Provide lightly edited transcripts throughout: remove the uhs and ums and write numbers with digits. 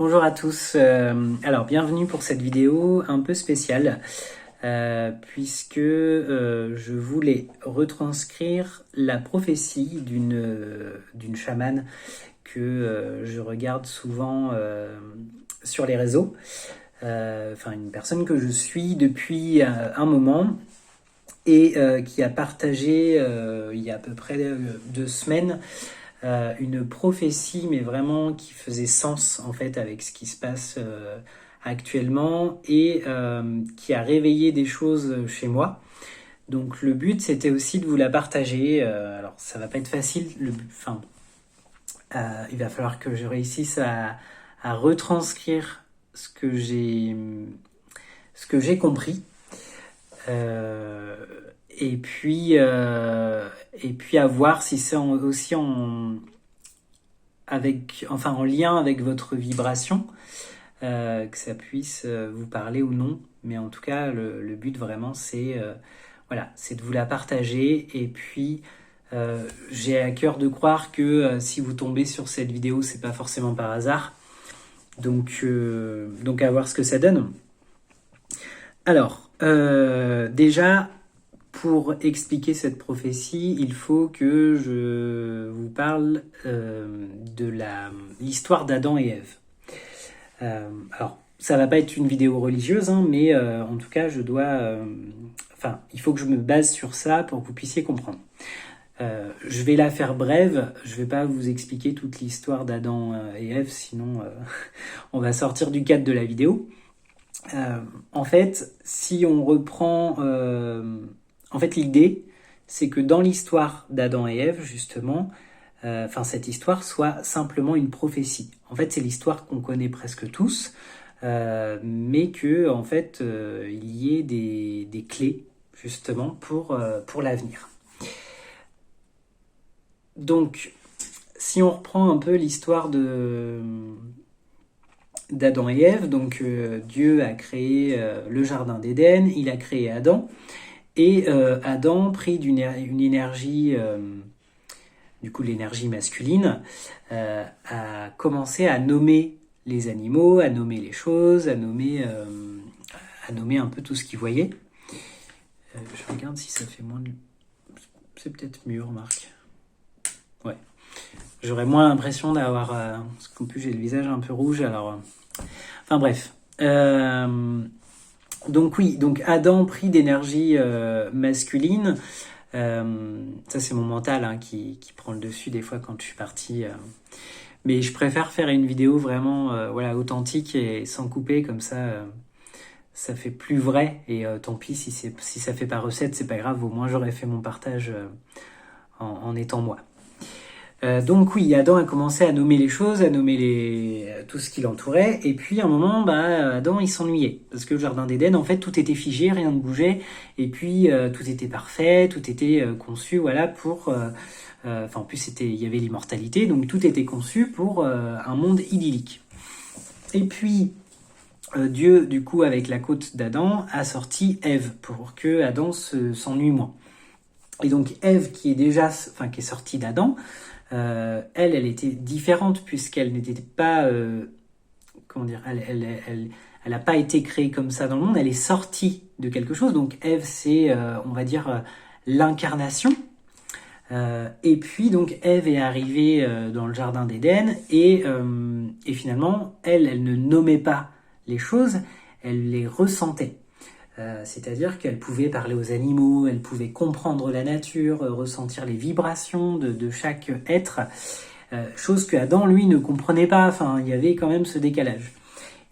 Bonjour à tous, alors bienvenue pour cette vidéo un peu spéciale puisque je voulais retranscrire la prophétie d'une chamane que je regarde souvent sur les réseaux, enfin une personne que je suis depuis un moment et qui a partagé il y a à peu près 2 semaines une prophétie, mais vraiment qui faisait sens en fait avec ce qui se passe actuellement et qui a réveillé des choses chez moi. Donc le but c'était aussi de vous la partager. Alors ça va pas être facile, il va falloir que je réussisse à retranscrire ce que j'ai compris. Et puis à voir si c'est aussi en lien avec votre vibration, que ça puisse vous parler ou non. Mais en tout cas, le but vraiment, c'est c'est de vous la partager. Et puis, j'ai à cœur de croire que si vous tombez sur cette vidéo, c'est pas forcément par hasard. Donc à voir ce que ça donne. Alors, déjà, pour expliquer cette prophétie, il faut que je vous parle de l'histoire d'Adam et Ève. Alors, ça va pas être une vidéo religieuse, hein, mais en tout cas, il faut que je me base sur ça pour que vous puissiez comprendre. Je vais la faire brève, je vais pas vous expliquer toute l'histoire d'Adam et Ève, sinon on va sortir du cadre de la vidéo. En fait, si on reprend... En fait, l'idée, c'est que dans l'histoire d'Adam et Ève, justement, cette histoire soit simplement une prophétie. En fait, c'est l'histoire qu'on connaît presque tous, mais que, en fait, il y ait des clés, justement, pour l'avenir. Donc, si on reprend un peu l'histoire d'Adam et Ève, donc Dieu a créé le jardin d'Éden, il a créé Adam, et Adam, pris d'une énergie, du coup l'énergie masculine, a commencé à nommer les animaux, à nommer les choses, à nommer un peu tout ce qu'il voyait. Je regarde si ça fait moins de... C'est peut-être mieux, remarque. Ouais. J'aurais moins l'impression d'avoir... parce qu'en plus j'ai le visage un peu rouge, alors... Enfin bref. Donc Adam pris d'énergie masculine. Ça c'est mon mental hein, qui prend le dessus des fois quand je suis parti. Mais je préfère faire une vidéo vraiment authentique et sans couper, comme ça ça fait plus vrai. Et tant pis si ça fait pas recette, c'est pas grave, au moins j'aurais fait mon partage en étant moi. Donc oui, Adam a commencé à nommer les choses, à nommer tout ce qui l'entourait, et puis à un moment, Adam il s'ennuyait, parce que le jardin d'Éden, en fait, tout était figé, rien ne bougeait, et puis tout était parfait, tout était conçu, pour... en plus, il y avait l'immortalité, donc tout était conçu pour un monde idyllique. Et puis, Dieu, du coup, avec la côte d'Adam, a sorti Ève, pour que Adam s'ennuie moins. Et donc Ève, qui est sortie d'Adam, elle était différente puisqu'elle n'était pas, elle n'a pas été créée comme ça dans le monde, elle est sortie de quelque chose. Donc Ève, c'est, l'incarnation. Et puis donc Ève est arrivée dans le jardin d'Éden et finalement, elle ne nommait pas les choses, elle les ressentait. C'est-à-dire qu'elle pouvait parler aux animaux, elle pouvait comprendre la nature, ressentir les vibrations de chaque être, chose que Adam, lui, ne comprenait pas. Enfin, il y avait quand même ce décalage.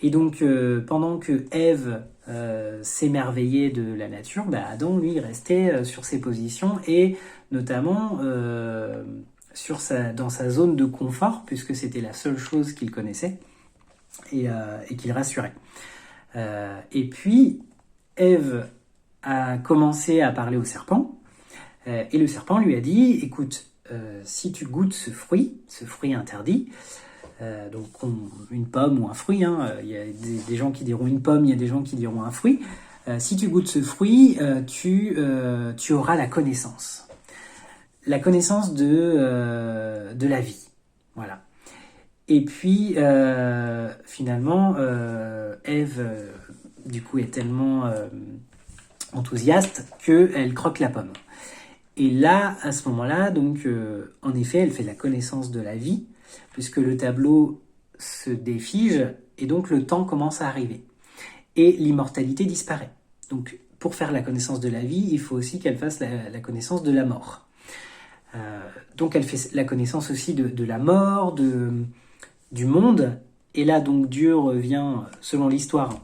Et donc, pendant que Ève s'émerveillait de la nature, Adam, lui, restait sur ses positions et notamment dans sa zone de confort, puisque c'était la seule chose qu'il connaissait et qu'il rassurait. Et puis, Ève a commencé à parler au serpent et le serpent lui a dit « Écoute, si tu goûtes ce fruit interdit, donc une pomme ou un fruit, hein, il y a des gens qui diront une pomme, il y a des gens qui diront un fruit, si tu goûtes ce fruit, tu auras la connaissance de la vie. » Voilà. Et puis, finalement, Ève, du coup, est tellement enthousiaste qu'elle croque la pomme. Et là, à ce moment-là, donc, en effet, elle fait la connaissance de la vie, puisque le tableau se défige, et donc le temps commence à arriver. Et l'immortalité disparaît. Donc, pour faire la connaissance de la vie, il faut aussi qu'elle fasse la connaissance de la mort. Donc, elle fait la connaissance aussi de la mort, du monde. Et là, donc, Dieu revient, selon l'histoire,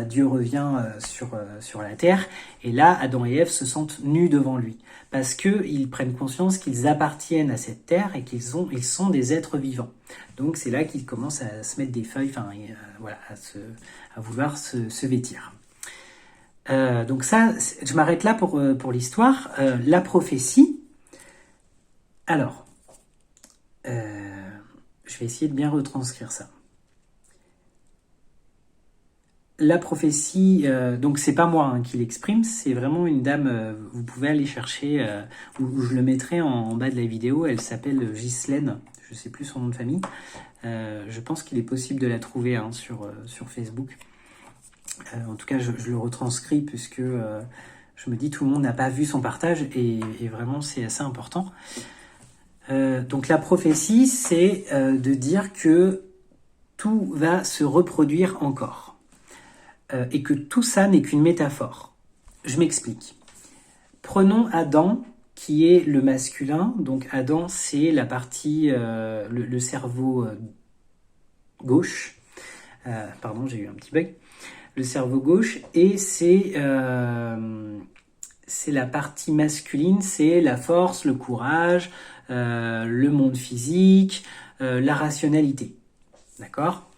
Dieu revient sur la terre. Et là, Adam et Ève se sentent nus devant lui. Parce qu'ils prennent conscience qu'ils appartiennent à cette terre et qu'ils sont des êtres vivants. Donc, c'est là qu'ils commencent à se mettre des feuilles, voilà, à vouloir se vêtir. Donc ça, je m'arrête là pour l'histoire. La prophétie. Alors, je vais essayer de bien retranscrire ça. La prophétie, donc c'est pas moi qui l'exprime, c'est vraiment une dame, vous pouvez aller chercher, ou je le mettrai en bas de la vidéo, elle s'appelle Ghislaine, je sais plus son nom de famille, je pense qu'il est possible de la trouver sur Facebook. En tout cas, je le retranscris puisque je me dis tout le monde n'a pas vu son partage et vraiment c'est assez important. Donc la prophétie, c'est de dire que tout va se reproduire encore et que tout ça n'est qu'une métaphore. Je m'explique. Prenons Adam qui est le masculin. Donc Adam, c'est la partie, le cerveau gauche. Pardon, j'ai eu un petit bug. Le cerveau gauche, et c'est la partie masculine, c'est la force, le courage, le monde physique, la rationalité. D'accord ?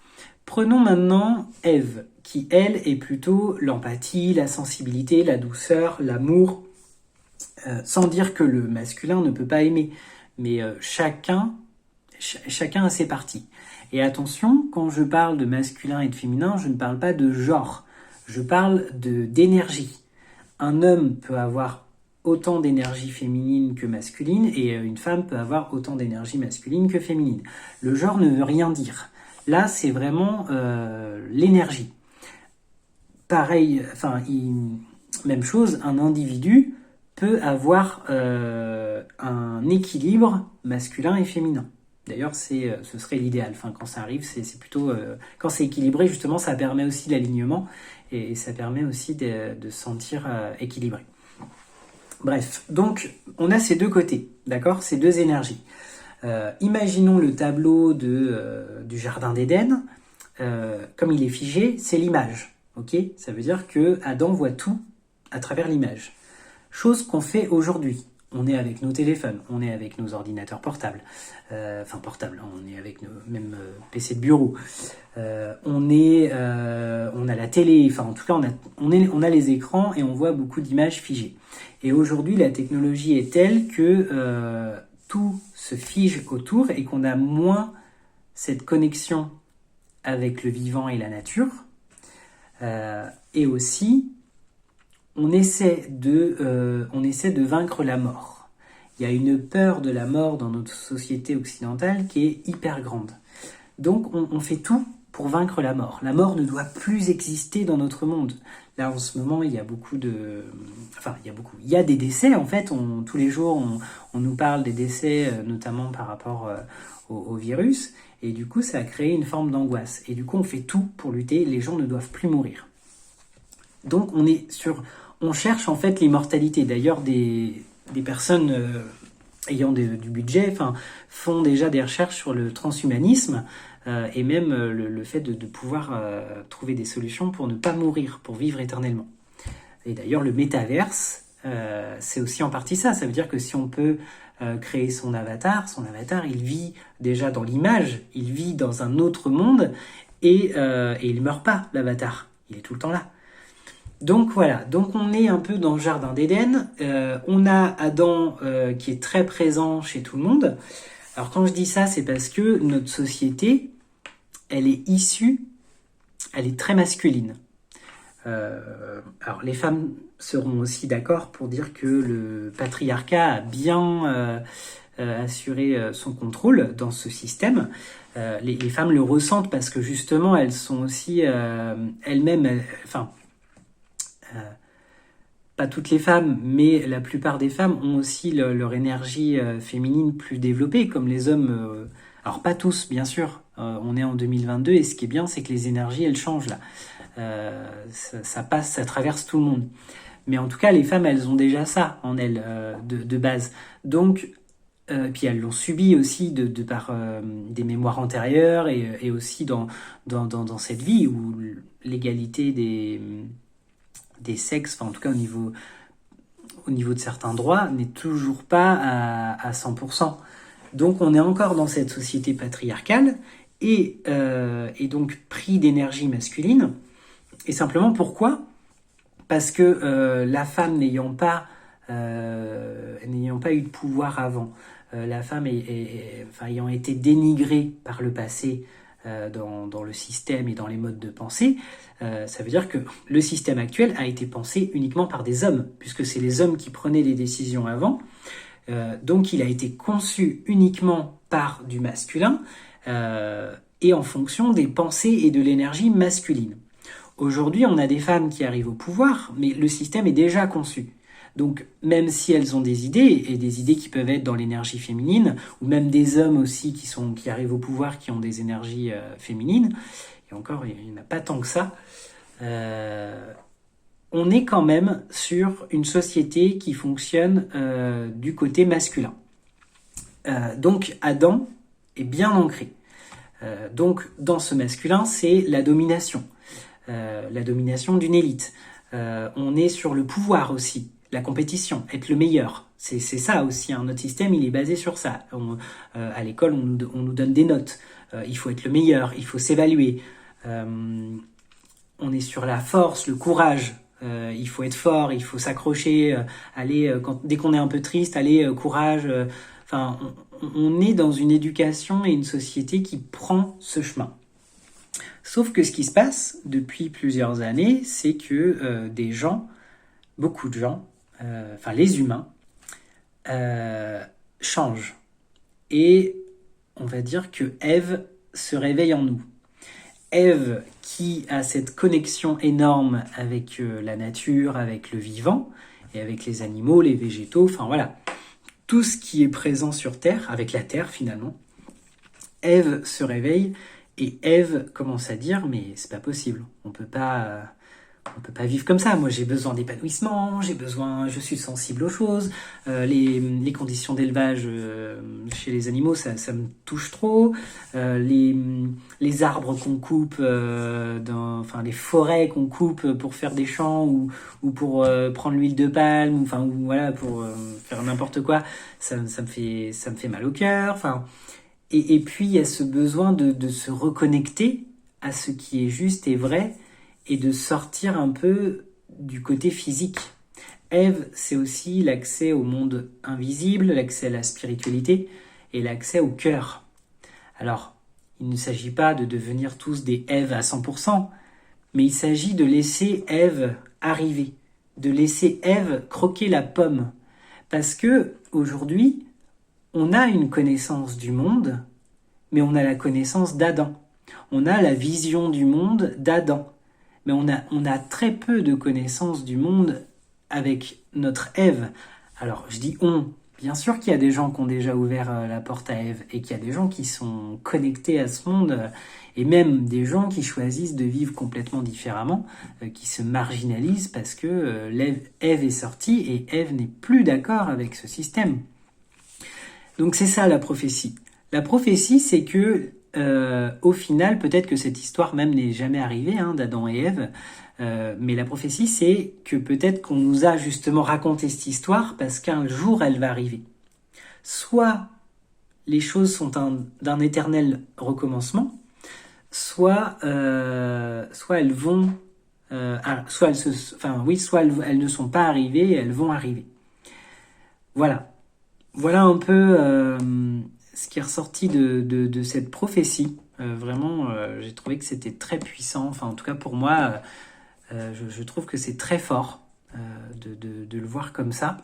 Prenons maintenant Ève, qui elle est plutôt l'empathie, la sensibilité, la douceur, l'amour, sans dire que le masculin ne peut pas aimer, mais chacun a ses parties. Et attention, quand je parle de masculin et de féminin, je ne parle pas de genre, je parle d'énergie. Un homme peut avoir autant d'énergie féminine que masculine, et une femme peut avoir autant d'énergie masculine que féminine. Le genre ne veut rien dire. Là, c'est vraiment l'énergie. Pareil, même chose, un individu peut avoir un équilibre masculin et féminin. D'ailleurs, ce serait l'idéal. Quand ça arrive, c'est plutôt... quand c'est équilibré, justement, ça permet aussi l'alignement et ça permet aussi de se sentir équilibré. Bref, donc, on a ces deux côtés, d'accord ? Ces deux énergies. Imaginons le tableau du Jardin d'Éden. Comme il est figé, c'est l'image. Ok ? Ça veut dire que Adam voit tout à travers l'image. Chose qu'on fait aujourd'hui. On est avec nos téléphones, on est avec nos ordinateurs portables, portables, on est avec nos même PC de bureau, on a la télé, en tout cas on a les écrans et on voit beaucoup d'images figées. Et aujourd'hui la technologie est telle que tout se fige autour et qu'on a moins cette connexion avec le vivant et la nature, et aussi on essaie de vaincre la mort. Il y a une peur de la mort dans notre société occidentale qui est hyper grande. Donc on fait tout pour vaincre la mort. La mort ne doit plus exister dans notre monde. Là en ce moment il y a il y a des décès en fait. Tous les jours on nous parle des décès, notamment par rapport au virus. Et du coup ça a créé une forme d'angoisse. Et du coup on fait tout pour lutter. Les gens ne doivent plus mourir. Donc on cherche en fait l'immortalité. D'ailleurs, des personnes ayant du budget font déjà des recherches sur le transhumanisme et même le fait de pouvoir trouver des solutions pour ne pas mourir, pour vivre éternellement. Et d'ailleurs, le métaverse, c'est aussi en partie ça. Ça veut dire que si on peut créer son avatar, il vit déjà dans l'image, il vit dans un autre monde et il ne meurt pas, l'avatar. Il est tout le temps là. Donc voilà, donc on est un peu dans le Jardin d'Éden, on a Adam qui est très présent chez tout le monde. Alors quand je dis ça, c'est parce que notre société, elle est très masculine. Alors les femmes seront aussi d'accord pour dire que le patriarcat a bien assurer son contrôle dans ce système. Les femmes le ressentent parce que justement elles sont aussi elles-mêmes, pas toutes les femmes, mais la plupart des femmes ont aussi leur énergie féminine plus développée, comme les hommes. Alors pas tous, bien sûr. On est en 2022 et ce qui est bien, c'est que les énergies, elles changent là. Ça passe, ça traverse tout le monde. Mais en tout cas, les femmes, elles ont déjà ça en elles de base. Donc, puis elles l'ont subi aussi de par des mémoires antérieures et aussi dans cette vie où l'égalité des sexes, enfin en tout cas au niveau de certains droits, n'est toujours pas à 100%. Donc on est encore dans cette société patriarcale et donc pris d'énergie masculine. Et simplement pourquoi ? Parce que la femme n'ayant pas eu de pouvoir avant, la femme ayant été dénigrée par le passé dans le système et dans les modes de pensée, ça veut dire que le système actuel a été pensé uniquement par des hommes, puisque c'est les hommes qui prenaient les décisions avant. Donc il a été conçu uniquement par du masculin et en fonction des pensées et de l'énergie masculine. Aujourd'hui, on a des femmes qui arrivent au pouvoir, mais le système est déjà conçu. Donc, même si elles ont des idées, et des idées qui peuvent être dans l'énergie féminine, ou même des hommes aussi qui arrivent au pouvoir, qui ont des énergies féminines, et encore, il n'y en a pas tant que ça, on est quand même sur une société qui fonctionne du côté masculin. Donc, Adam est bien ancré. Donc, dans ce masculin, c'est la domination d'une élite. On est sur le pouvoir aussi, la compétition, être le meilleur. C'est ça aussi, hein. Notre système, il est basé sur ça. À l'école, on nous donne des notes. Il faut être le meilleur, il faut s'évaluer. On est sur la force, le courage. Il faut être fort, il faut s'accrocher, dès qu'on est un peu triste, courage. On est dans une éducation et une société qui prend ce chemin. Sauf que ce qui se passe depuis plusieurs années, c'est que beaucoup de gens, les humains, changent. Et on va dire que Ève se réveille en nous. Ève qui a cette connexion énorme avec la nature, avec le vivant, et avec les animaux, les végétaux, tout ce qui est présent sur Terre, avec la Terre finalement. Ève se réveille et Ève commence à dire « mais c'est pas possible, on peut pas vivre comme ça, moi j'ai besoin d'épanouissement, je suis sensible aux choses, les conditions d'élevage chez les animaux ça me touche trop, les arbres qu'on coupe, les forêts qu'on coupe pour faire des champs ou pour prendre l'huile de palme, pour faire n'importe quoi, ça me fait mal au cœur, et puis il y a ce besoin de se reconnecter à ce qui est juste et vrai, et de sortir un peu du côté physique. Ève, c'est aussi l'accès au monde invisible, l'accès à la spiritualité et l'accès au cœur. Alors, il ne s'agit pas de devenir tous des Èves à 100%, mais il s'agit de laisser Ève arriver, de laisser Ève croquer la pomme. Parce que aujourd'hui, on a une connaissance du monde, mais on a la connaissance d'Adam. On a la vision du monde d'Adam. Mais on a très peu de connaissances du monde avec notre Ève. Alors, je dis on. Bien sûr qu'il y a des gens qui ont déjà ouvert la porte à Ève et qu'il y a des gens qui sont connectés à ce monde et même des gens qui choisissent de vivre complètement différemment, qui se marginalisent parce que Ève est sortie et Ève n'est plus d'accord avec ce système. Donc c'est ça la prophétie. La prophétie, c'est que au final, peut-être que cette histoire même n'est jamais arrivée, d'Adam et Ève, mais la prophétie, c'est que peut-être qu'on nous a justement raconté cette histoire parce qu'un jour, elle va arriver. Soit les choses sont d'un éternel recommencement, soit elles vont, soit elles ne sont pas arrivées et elles vont arriver. Voilà un peu ce qui est ressorti de cette prophétie. Vraiment, j'ai trouvé que c'était très puissant. En tout cas, pour moi, je trouve que c'est très fort de le voir comme ça.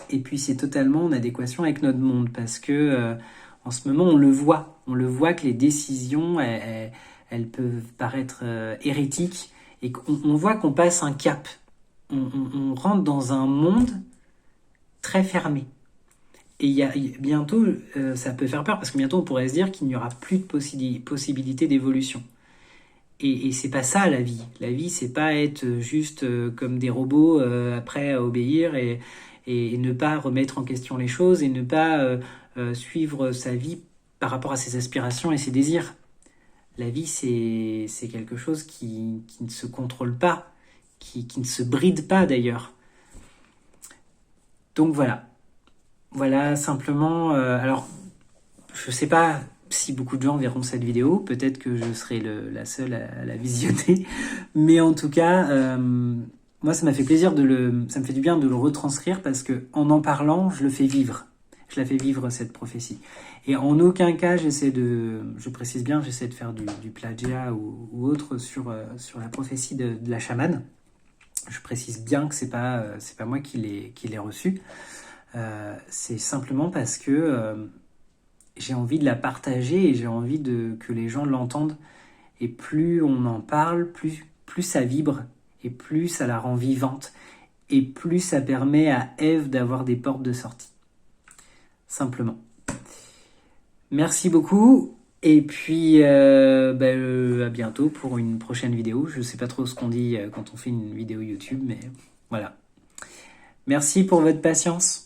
Et puis c'est totalement en adéquation avec notre monde parce que en ce moment on le voit que les décisions elles peuvent paraître hérétiques et qu'on voit qu'on passe un cap. On rentre dans un monde très fermé. Et bientôt, ça peut faire peur parce que bientôt on pourrait se dire qu'il n'y aura plus de possibilité d'évolution. Et c'est pas ça la vie. La vie, c'est pas être juste comme des robots prêts à obéir et ne pas remettre en question les choses et ne pas suivre sa vie par rapport à ses aspirations et ses désirs. La vie, c'est quelque chose qui ne se contrôle pas, qui ne se bride pas d'ailleurs. Donc voilà. Voilà, simplement. Alors, je sais pas si beaucoup de gens verront cette vidéo. Peut-être que je serai la seule à la visionner. Mais en tout cas, moi, ça m'a fait plaisir ça me fait du bien de le retranscrire parce que en parlant, je le fais vivre. Je la fais vivre, cette prophétie. Et en aucun cas, je précise bien, j'essaie de faire du plagiat ou autre sur la prophétie de la chamane. Je précise bien que c'est pas moi qui l'ai reçue. C'est simplement parce que j'ai envie de la partager et j'ai envie que les gens l'entendent. Et plus on en parle, plus ça vibre et plus ça la rend vivante et plus ça permet à Ève d'avoir des portes de sortie. Simplement. Merci beaucoup et puis à bientôt pour une prochaine vidéo. Je sais pas trop ce qu'on dit quand on fait une vidéo YouTube, mais voilà. Merci pour votre patience.